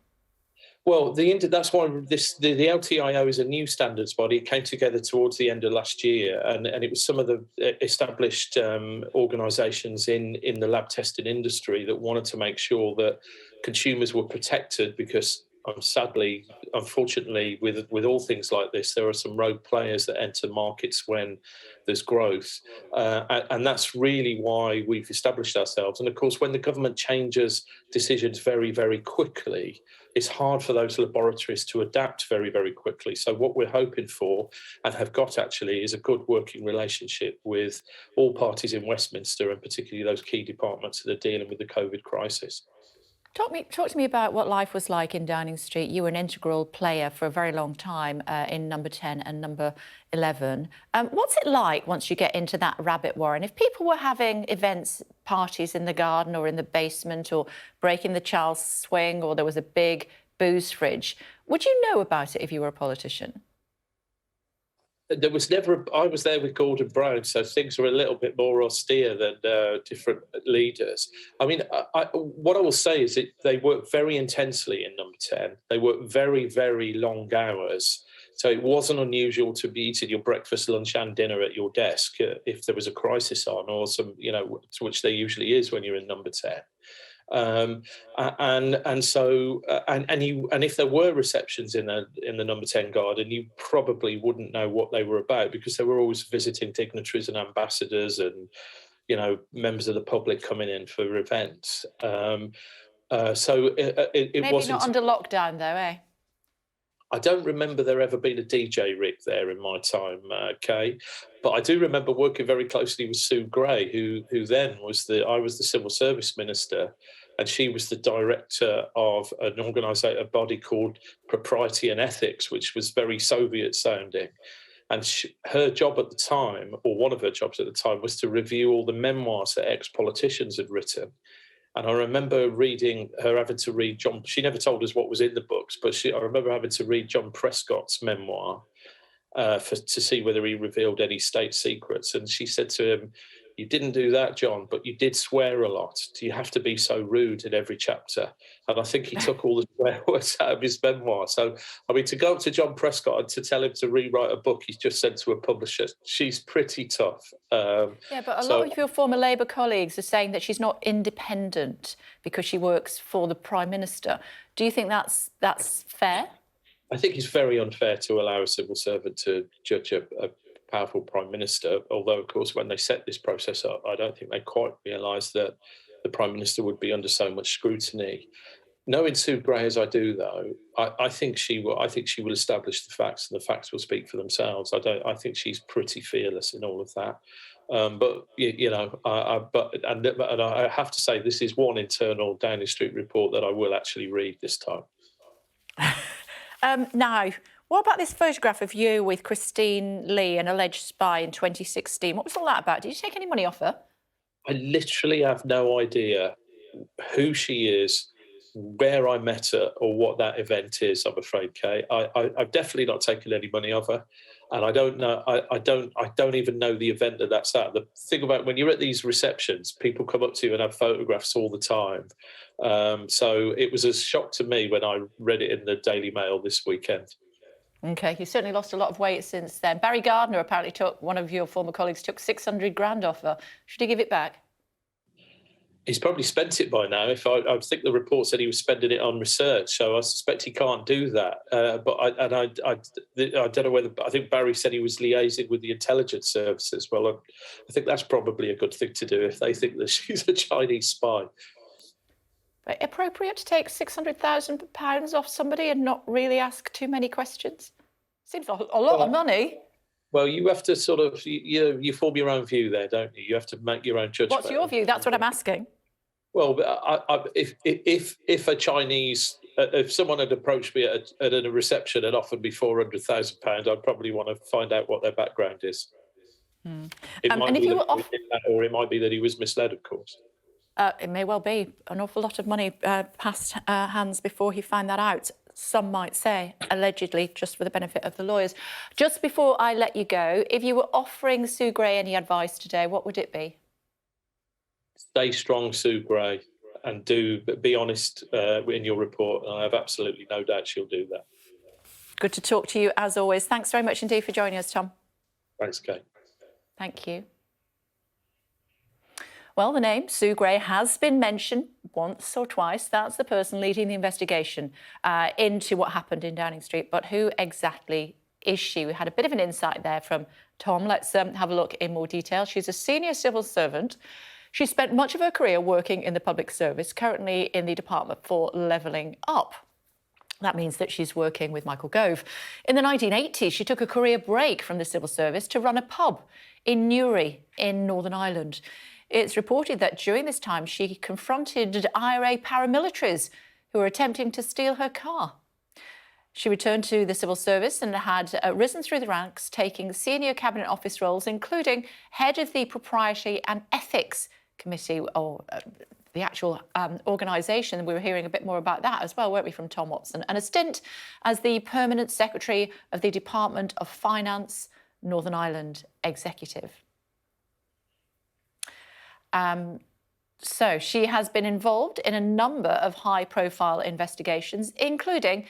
Speaker 15: Well, that's why the LTIO is a new standards body. It came together towards the end of last year, and it was some of the established organisations in the lab testing industry that wanted to make sure that consumers were protected, because sadly, unfortunately, with all things like this, there are some rogue players that enter markets when there's growth. And that's really why we've established ourselves. And of course, when the government changes decisions very, very quickly, it's hard for those laboratories to adapt very, very quickly. So what we're hoping for, and have got actually, is a good working relationship with all parties in Westminster, and particularly those key departments that are dealing with the COVID crisis.
Speaker 14: Talk to me about what life was like in Downing Street. You were an integral player for a very long time in Number 10 and Number 11. What's it like once you get into that rabbit warren? If people were having events, parties in the garden or in the basement, or breaking the child's swing, or there was a big booze fridge, would you know about it if you were a politician?
Speaker 15: There was never. I was there with Gordon Brown, so things were a little bit more austere than different leaders. I mean, what I will say is that they work very intensely in Number 10. They work very, very long hours. So it wasn't unusual to be eating your breakfast, lunch and dinner at your desk if there was a crisis on, or some, which there usually is when you're in number 10. And if there were receptions in the number 10 garden, you probably wouldn't know what they were about, because they were always visiting dignitaries and ambassadors and members of the public coming in for events. So it
Speaker 14: maybe
Speaker 15: wasn't
Speaker 14: not under lockdown though, eh?
Speaker 15: I don't remember there ever being a DJ rig there in my time, Kay, but I do remember working very closely with Sue Gray, who then was I was the civil service minister, and she was the director of a body called Propriety and Ethics, which was very Soviet sounding. And her job at the time, or one of her jobs at the time, was to review all the memoirs that ex-politicians had written. And I remember having to read John. She never told us what was in the books, but I remember having to read John Prescott's memoir to see whether he revealed any state secrets. And she said to him, "You didn't do that, John, but you did swear a lot. Do you have to be so rude in every chapter?" And I think he took all the swear words out of his memoir. So, I mean, to go up to John Prescott and to tell him to rewrite a book he's just sent to a publisher, she's pretty tough.
Speaker 14: Yeah, but a lot of your former Labour colleagues are saying that she's not independent because she works for the Prime Minister. Do you think that's fair?
Speaker 15: I think it's very unfair to allow a civil servant to judge a powerful Prime Minister, although, of course, when they set this process up, I don't think they quite realised that the Prime Minister would be under so much scrutiny. Knowing Sue Gray as I do, though, I think she will establish the facts, and the facts will speak for themselves. I think she's pretty fearless in all of that. But I have to say, this is one internal Downing Street report that I will actually read this time.
Speaker 14: Now, what about this photograph of you with Christine Lee, an alleged spy, in 2016? What was all that about? Did you take any money off her?
Speaker 15: I literally have no idea who she is, where I met her, or what that event is, I'm afraid, Kay. I've definitely not taken any money off her. And I don't know, I don't even know the event that's at. The thing about when you're at these receptions, people come up to you and have photographs all the time. So it was a shock to me when I read it in the Daily Mail this weekend.
Speaker 14: OK, you certainly lost a lot of weight since then. Barry Gardner apparently one of your former colleagues took 600 grand off her. Should he give it back?
Speaker 15: He's probably spent it by now. I think the report said he was spending it on research, so I suspect he can't do that. But I don't know whether. I think Barry said he was liaising with the intelligence services. Well, I think that's probably a good thing to do if they think that she's a Chinese spy.
Speaker 14: But appropriate to take £600,000 off somebody and not really ask too many questions? Seems a lot of money.
Speaker 15: Well, you have to sort of, you form your own view there, don't you? You have to make your own judgment.
Speaker 14: What's your view? That's what I'm asking.
Speaker 15: Well, if a Chinese, if someone had approached me at a reception and offered me £400,000, I'd probably want to find out what their background is. It might be or it might be that he was misled, of course.
Speaker 14: It may well be an awful lot of money passed hands before he found that out. Some might say, allegedly, just for the benefit of the lawyers. Just before I let you go, if you were offering Sue Gray any advice today, what would it be?
Speaker 15: Stay strong, Sue Gray, and be honest in your report. And I have absolutely no doubt she'll do that.
Speaker 14: Good to talk to you, as always. Thanks very much indeed for joining us, Tom.
Speaker 15: Thanks, Kate.
Speaker 14: Thank you. Well, the name Sue Gray has been mentioned once or twice. That's the person leading the investigation into what happened in Downing Street. But who exactly is she? We had a bit of an insight there from Tom. Let's have a look in more detail. She's a senior civil servant. She spent much of her career working in the public service, currently in the Department for Levelling Up. That means that she's working with Michael Gove. In the 1980s, she took a career break from the civil service to run a pub in Newry in Northern Ireland. It's reported that during this time, she confronted IRA paramilitaries who were attempting to steal her car. She returned to the civil service and had risen through the ranks, taking senior cabinet office roles, including head of the Propriety and Ethics Committee, or the actual organisation. We were hearing a bit more about that as well, weren't we, from Tom Watson, and a stint as the permanent secretary of the Department of Finance, Northern Ireland Executive. So she has been involved in a number of high-profile investigations, including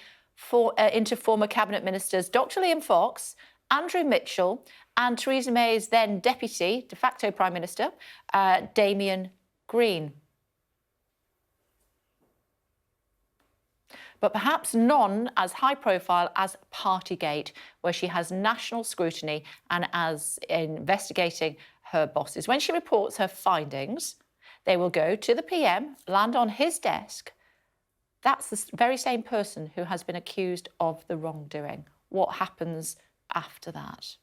Speaker 1: into former cabinet ministers Dr. Liam Fox, Andrew Mitchell, and Theresa May's then deputy, de facto Prime Minister, Damien Green. But perhaps none as high profile as Partygate, where she has national scrutiny and as investigating her bosses. When she reports her findings, they will go to the PM, land on his desk. That's the very same person who has been accused of the wrongdoing. What happens after that?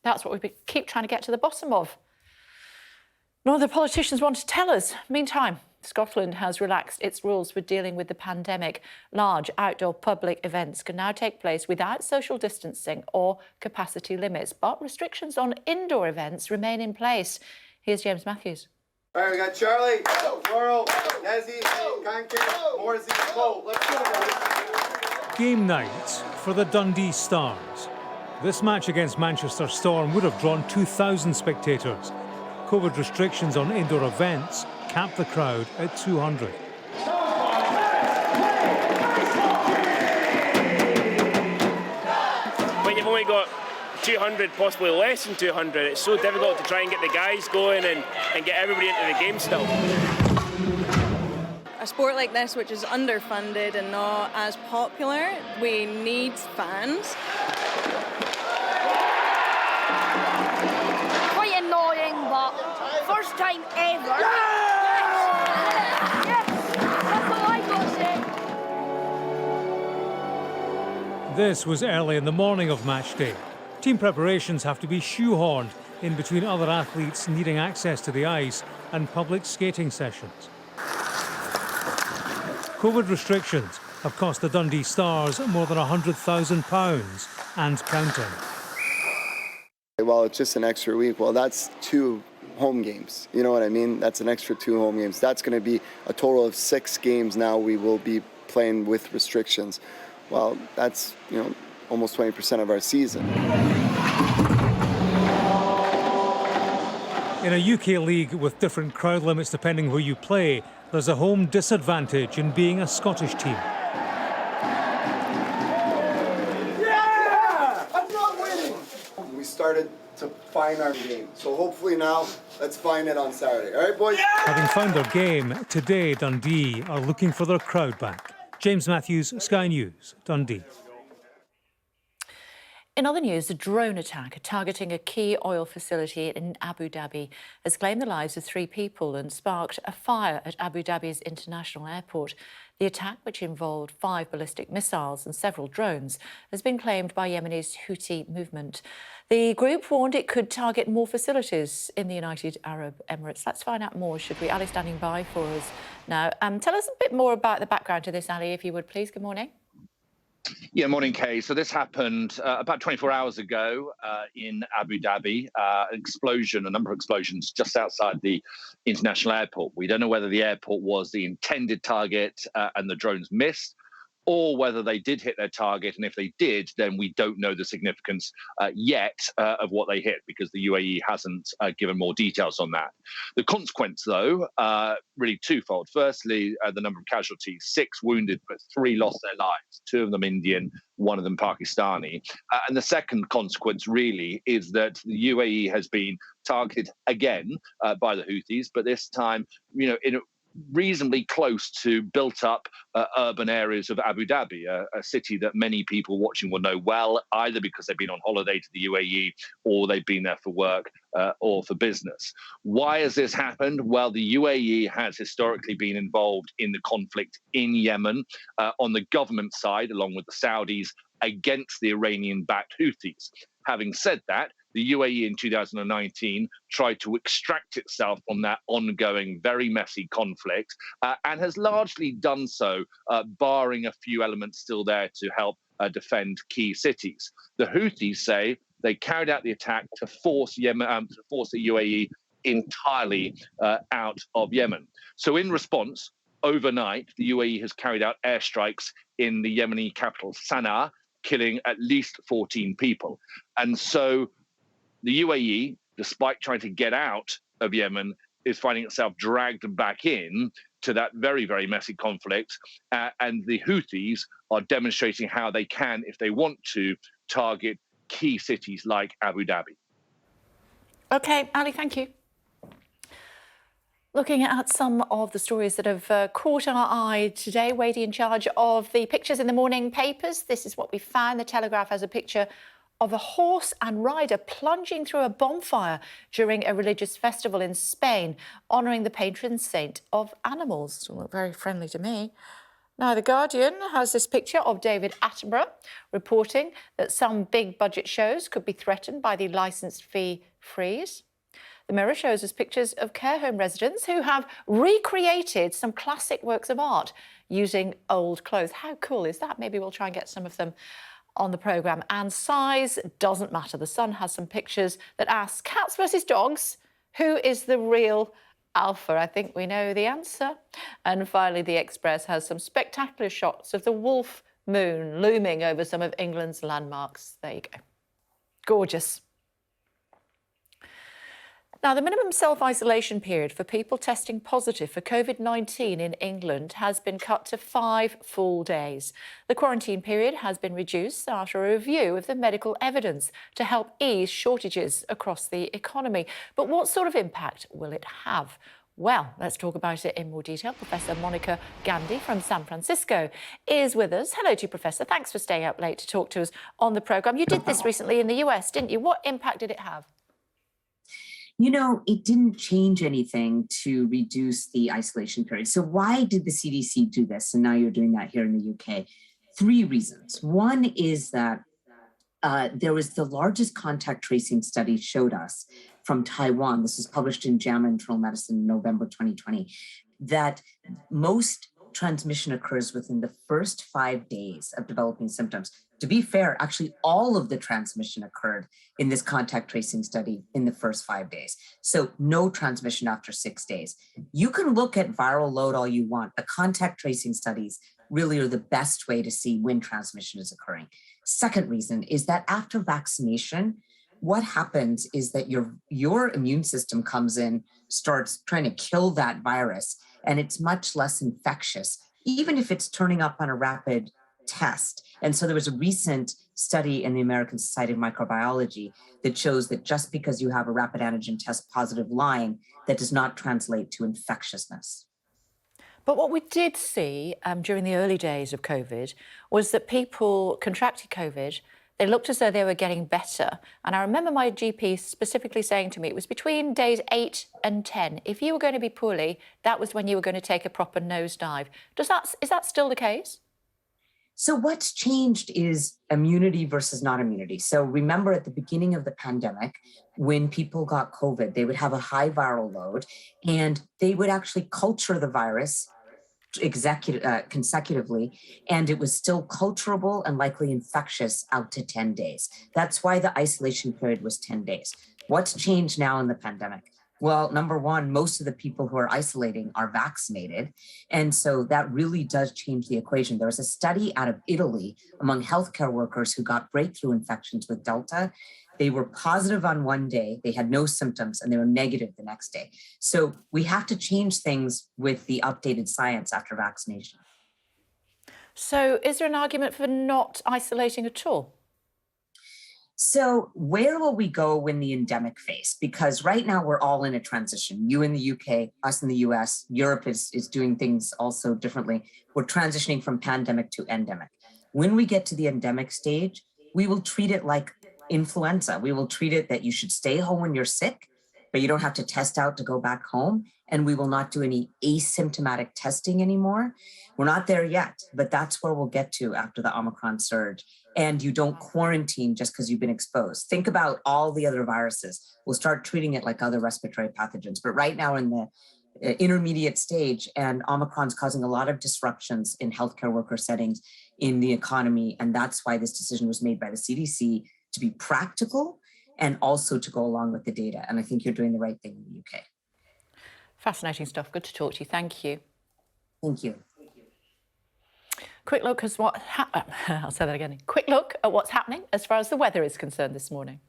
Speaker 1: That's what we keep trying to get to the bottom of. None of the politicians want to tell us. Meantime, Scotland has relaxed its rules for dealing with the pandemic. Large outdoor public events can now take place without social distancing or capacity limits, but restrictions on indoor events remain in place. Here's James Matthews.
Speaker 16: All right, we got Charlie, Laurel, Desi, Kankin, Morsey, Cole. Let's go.
Speaker 17: Game night for the Dundee Stars. This match against Manchester Storm would have drawn 2,000 spectators. COVID restrictions on indoor events capped the crowd at 200.
Speaker 18: When you've only got 200, possibly less than 200, it's so difficult to try and get the guys going and get everybody into the game still.
Speaker 19: A sport like this, which is underfunded and not as popular, we need fans.
Speaker 20: Quite annoying, but first time ever. Yes! That's all I got to say.
Speaker 17: This was early in the morning of match day. Team preparations have to be shoehorned in between other athletes needing access to the ice and public skating sessions. COVID restrictions have cost the Dundee Stars more than £100,000 and counting.
Speaker 21: Well, it's just an extra week. Well, that's 2 home games. You know what I mean? That's an extra 2 home games. That's going to be a total of 6 games now we will be playing with restrictions. Well, that's, almost 20% of our season.
Speaker 17: In a UK league with different crowd limits depending where you play, there's a home disadvantage in being a Scottish team.
Speaker 21: Yeah! I'm not winning! We started to find our game. So hopefully now, let's find it on Saturday. All right, boys? Yeah!
Speaker 17: Having found their game, today Dundee are looking for their crowd back. James Matthews, Sky News, Dundee.
Speaker 1: In other news, a drone attack targeting a key oil facility in Abu Dhabi has claimed the lives of 3 people and sparked a fire at Abu Dhabi's international airport. The attack, which involved 5 ballistic missiles and several drones, has been claimed by Yemeni's Houthi movement. The group warned it could target more facilities in the United Arab Emirates. Let's find out more, should we? Ali standing by for us now. Tell us a bit more about the background to this, Ali, if you would, please. Good morning.
Speaker 22: Yeah, morning, Kay. So this happened about 24 hours ago in Abu Dhabi. A number of explosions just outside the international airport. We don't know whether the airport was the intended target and the drones missed, or whether they did hit their target. And if they did, then we don't know the significance yet of what they hit, because the UAE hasn't given more details on that. The consequence, though, really twofold. Firstly, the number of casualties, 6 wounded, but 3 lost their lives, 2 of them Indian, 1 of them Pakistani. And the second consequence, really, is that the UAE has been targeted again by the Houthis, but this time, in a reasonably close to built-up urban areas of Abu Dhabi, a city that many people watching will know well, either because they've been on holiday to the UAE or they've been there for work or for business. Why has this happened? Well, the UAE has historically been involved in the conflict in Yemen on the government side, along with the Saudis, against the Iranian-backed Houthis. Having said that, the UAE in 2019 tried to extract itself from that ongoing, very messy conflict and has largely done so, barring a few elements still there to help defend key cities. The Houthis say they carried out the attack to force the UAE entirely out of Yemen. So in response, overnight, the UAE has carried out airstrikes in the Yemeni capital, Sana'a, killing at least 14 people. And so the UAE, despite trying to get out of Yemen, is finding itself dragged back in to that very, very messy conflict. And the Houthis are demonstrating how they can, if they want to, target key cities like Abu Dhabi.
Speaker 1: OK, Ali, thank you. Looking at some of the stories that have caught our eye today, Wadey in charge of the pictures in the morning papers. This is what we found. The Telegraph has a picture of a horse and rider plunging through a bonfire during a religious festival in Spain, honouring the patron saint of animals. Doesn't look very friendly to me. Now, The Guardian has this picture of David Attenborough reporting that some big budget shows could be threatened by the licence fee freeze. The Mirror shows us pictures of care home residents who have recreated some classic works of art using old clothes. How cool is that? Maybe we'll try and get some of them on the programme. And size doesn't matter. The Sun has some pictures that ask cats versus dogs, who is the real alpha? I think we know the answer. And finally, The Express has some spectacular shots of the wolf moon looming over some of England's landmarks. There you go. Gorgeous. Now, the minimum self-isolation period for people testing positive for COVID-19 in England has been cut to 5 full days. The quarantine period has been reduced after a review of the medical evidence to help ease shortages across the economy. But what sort of impact will it have? Well, let's talk about it in more detail. Professor Monica Gandhi from San Francisco is with us. Hello to you, Professor. Thanks for staying up late to talk to us on the programme. You did this recently in the US, didn't you? What impact did it have?
Speaker 3: You know, it didn't change anything to reduce the isolation period. So why did the CDC do this? And now you're doing that here in the UK. 3 reasons. One is that there was the largest contact tracing study showed us from Taiwan. This was published in JAMA Internal Medicine in November 2020, that most transmission occurs within the first 5 days of developing symptoms. To be fair, actually all of the transmission occurred in this contact tracing study in the first 5 days. So no transmission after 6 days. You can look at viral load all you want. The contact tracing studies really are the best way to see when transmission is occurring. Second reason is that after vaccination, what happens is that your immune system comes in, starts trying to kill that virus, and it's much less infectious, even if it's turning up on a rapid test. And so there was a recent study in the American Society of Microbiology that shows that just because you have a rapid antigen test positive line, that does not translate to infectiousness.
Speaker 1: But what we did see during the early days of COVID was that people contracted COVID. They looked as though they were getting better. And I remember my GP specifically saying to me, it was between days 8 and 10. If you were going to be poorly, that was when you were going to take a proper nosedive. Is that still the case?
Speaker 3: So what's changed is immunity versus not immunity. So remember at the beginning of the pandemic, when people got COVID, they would have a high viral load and they would actually culture the virus consecutively, and it was still culturable and likely infectious out to 10 days. That's why the isolation period was 10 days. What's changed now in the pandemic? Well, number one, most of the people who are isolating are vaccinated. And so that really does change the equation. There was a study out of Italy among healthcare workers who got breakthrough infections with Delta. They were positive on one day, they had no symptoms, and they were negative the next day. So we have to change things with the updated science after vaccination.
Speaker 1: So is there an argument for not isolating at all?
Speaker 3: So where will we go when the endemic phase? Because right now we're all in a transition. You in the UK, us in the US, Europe is doing things also differently. We're transitioning from pandemic to endemic. When we get to the endemic stage, we will treat it like influenza. We will treat it that you should stay home when you're sick, but you don't have to test out to go back home. And we will not do any asymptomatic testing anymore. We're not there yet, but that's where we'll get to after the Omicron surge. And you don't quarantine just because you've been exposed. Think about all the other viruses. We'll start treating it like other respiratory pathogens. But right now in the intermediate stage, and Omicron's causing a lot of disruptions in healthcare worker settings in the economy. And that's why this decision was made by the CDC to be practical and also to go along with the data. And I think you're doing the right thing in the UK.
Speaker 1: Fascinating stuff. Good to talk to you. Thank you.
Speaker 3: Thank you.
Speaker 1: Quick look at I'll say that again. Quick look at what's happening as far as the weather is concerned this morning.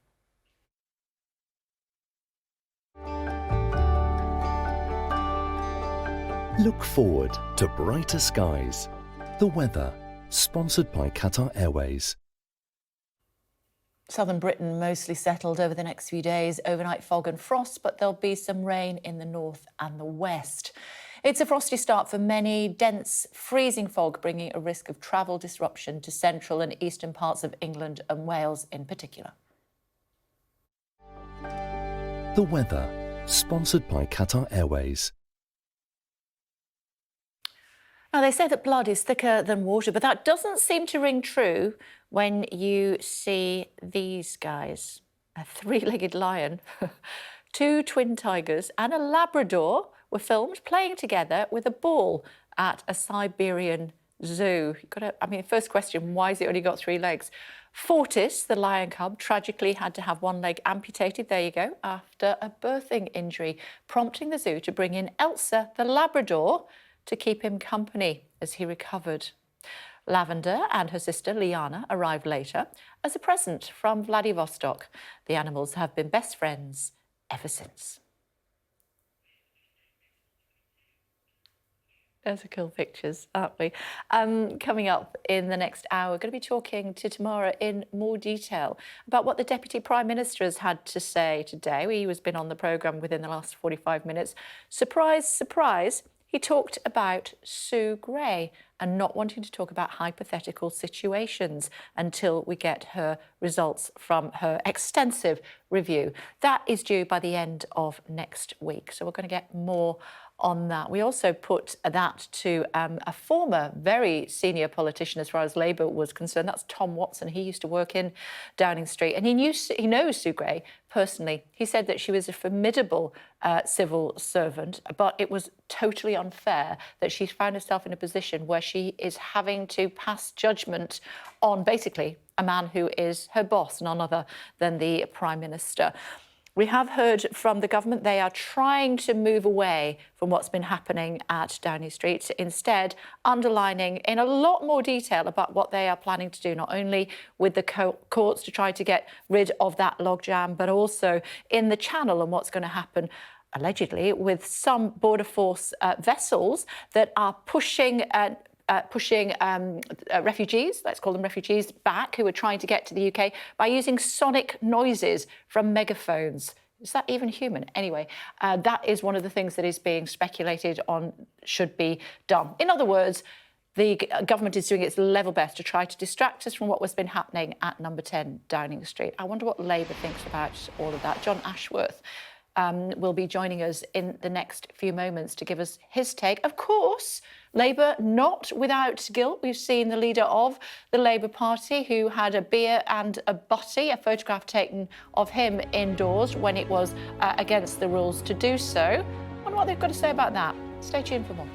Speaker 4: Look forward to brighter skies. The weather, sponsored by Qatar Airways.
Speaker 1: Southern Britain mostly settled over the next few days. Overnight fog and frost, but there'll be some rain in the north and the west. It's a frosty start for many. Dense, freezing fog bringing a risk of travel disruption to central and eastern parts of England and Wales in particular.
Speaker 4: The weather, sponsored by Qatar Airways.
Speaker 1: Now, they say that blood is thicker than water, but that doesn't seem to ring true when you see these guys. A three-legged lion, two twin tigers and a Labrador were filmed playing together with a ball at a Siberian zoo. First question, why has it only got three legs? Fortis, the lion cub, tragically had to have one leg amputated, there you go, after a birthing injury, prompting the zoo to bring in Elsa, the Labrador, to keep him company as he recovered. Lavender and her sister Liana arrived later as a present from Vladivostok. The animals have been best friends ever since. Those are cool pictures, aren't we? Coming up in the next hour, we're going to be talking to Tamara in more detail about what the Deputy Prime Minister has had to say today. He has been on the programme within the last 45 minutes. Surprise, surprise, he talked about Sue Gray and not wanting to talk about hypothetical situations until we get her results from her extensive review. That is due by the end of next week. So we're going to get more on that. We also put that to a former very senior politician as far as Labour was concerned. That's Tom Watson. He used to work in Downing Street and he knows Sue Gray personally. He said that she was a formidable civil servant, but it was totally unfair that she found herself in a position where she is having to pass judgment on basically a man who is her boss, none other than the Prime Minister. We have heard from the government they are trying to move away from what's been happening at Downing Street, instead underlining in a lot more detail about what they are planning to do, not only with the courts to try to get rid of that logjam, but also in the Channel and what's going to happen allegedly with some border force vessels that are pushing refugees, let's call them refugees, back who are trying to get to the UK by using sonic noises from megaphones. Is that even human? Anyway, that is one of the things that is being speculated on should be done. In other words, the government is doing its level best to try to distract us from what has been happening at number 10 Downing Street. I wonder what Labour thinks about all of that. John Ashworth will be joining us in the next few moments to give us his take. Of course, Labour not without guilt. We've seen the leader of the Labour Party who had a beer and a butty, a photograph taken of him indoors when it was against the rules to do so. I wonder what they've got to say about that. Stay tuned for more.